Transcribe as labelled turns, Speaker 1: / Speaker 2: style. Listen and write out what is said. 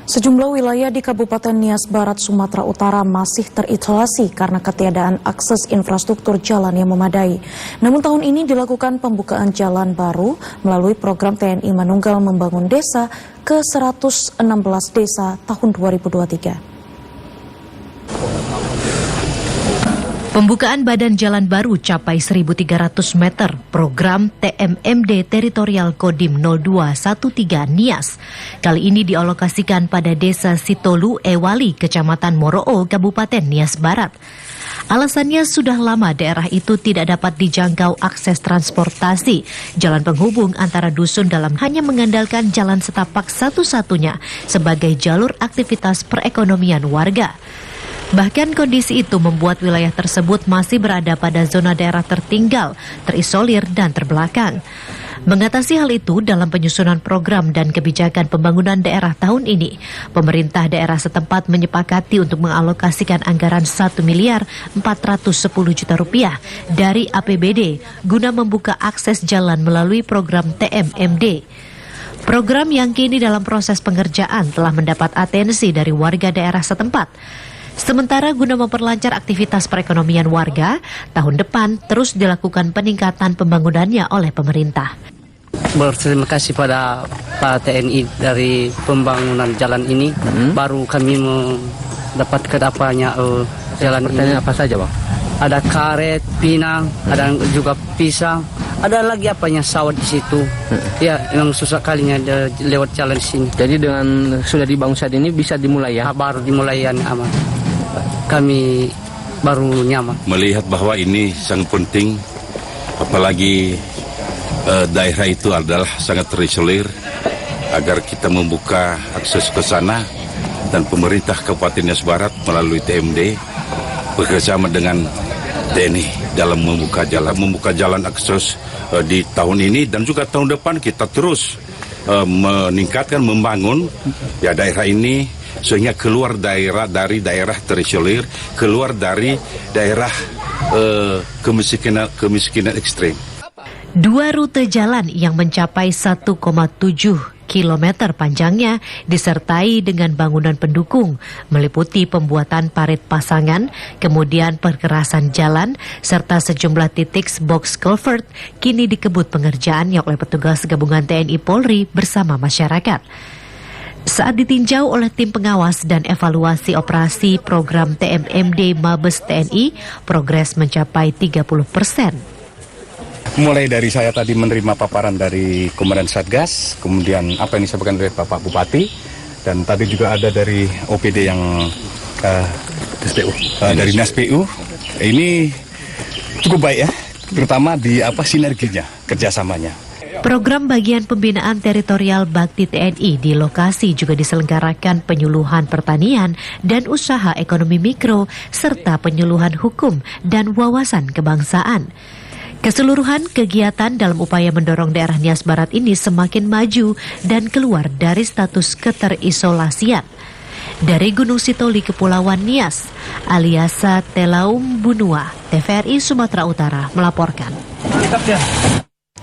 Speaker 1: Sejumlah wilayah di Kabupaten Nias Barat, Sumatera Utara masih terisolasi karena ketiadaan akses infrastruktur jalan yang memadai. Namun tahun ini dilakukan pembukaan jalan baru melalui program TNI Manunggal Membangun Desa ke 116 desa tahun 2023.
Speaker 2: Pembukaan badan jalan baru capai 1.300 meter program TMMD Teritorial Kodim 0213 Nias. Kali ini dialokasikan pada Desa Sitolu Ewali, Kecamatan Moroo, Kabupaten Nias Barat. Alasannya sudah lama daerah itu tidak dapat dijangkau akses transportasi. Jalan penghubung antara dusun dalam hanya mengandalkan jalan setapak satu-satunya sebagai jalur aktivitas perekonomian warga. Bahkan kondisi itu membuat wilayah tersebut masih berada pada zona daerah tertinggal, terisolir dan terbelakang. Mengatasi hal itu dalam penyusunan program dan kebijakan pembangunan daerah tahun ini, pemerintah daerah setempat menyepakati untuk mengalokasikan anggaran 1 miliar 410 juta rupiah dari APBD guna membuka akses jalan melalui program TMMD. Program yang kini dalam proses pengerjaan telah mendapat atensi dari warga daerah setempat. Sementara guna memperlancar aktivitas perekonomian warga, tahun depan terus dilakukan peningkatan pembangunannya oleh pemerintah.
Speaker 3: Berterima kasih pada Pak TNI dari pembangunan jalan ini, baru kami mendapatkan jalan ini.
Speaker 4: Apa saja, Bang?
Speaker 3: Ada karet, pinang, ada juga pisang, ada lagi sawah di situ. Ya, memang susah kalinya lewat jalan sini.
Speaker 4: Jadi dengan sudah dibangun saat ini bisa dimulai ya?
Speaker 3: Baru dimulai aman. Kami baru nyaman.
Speaker 5: Melihat bahwa ini sangat penting, apalagi daerah itu adalah sangat terisolir, agar kita membuka akses ke sana, dan pemerintah Kabupaten Nias Barat melalui TMD bekerjasama dengan TNI dalam membuka jalan akses di tahun ini dan juga tahun depan kita terus meningkatkan, membangun ya daerah ini sehingga keluar dari daerah terisolir, keluar dari daerah kemiskinan ekstrem.
Speaker 2: Dua rute jalan yang mencapai 1,7 kilometer panjangnya disertai dengan bangunan pendukung, meliputi pembuatan parit pasangan, kemudian perkerasan jalan, serta sejumlah titik box culvert kini dikebut pengerjaannya oleh petugas gabungan TNI Polri bersama masyarakat. Saat ditinjau oleh tim pengawas dan evaluasi operasi program TMMD Mabes TNI, progres mencapai 30%.
Speaker 6: Mulai dari saya tadi menerima paparan dari Komandan Satgas, kemudian apa yang disampaikan oleh Bapak Bupati, dan tadi juga ada dari OPD yang dari Dinas PU. Ini cukup baik ya, terutama di sinerginya, kerjasamanya.
Speaker 2: Program bagian pembinaan teritorial Bakti TNI di lokasi juga diselenggarakan penyuluhan pertanian dan usaha ekonomi mikro, serta penyuluhan hukum dan wawasan kebangsaan. Keseluruhan kegiatan dalam upaya mendorong daerah Nias Barat ini semakin maju dan keluar dari status keterisolasian. Dari Gunung Sitoli, Kepulauan Nias, Aliasa Telaum Bunua, TVRI Sumatera Utara melaporkan.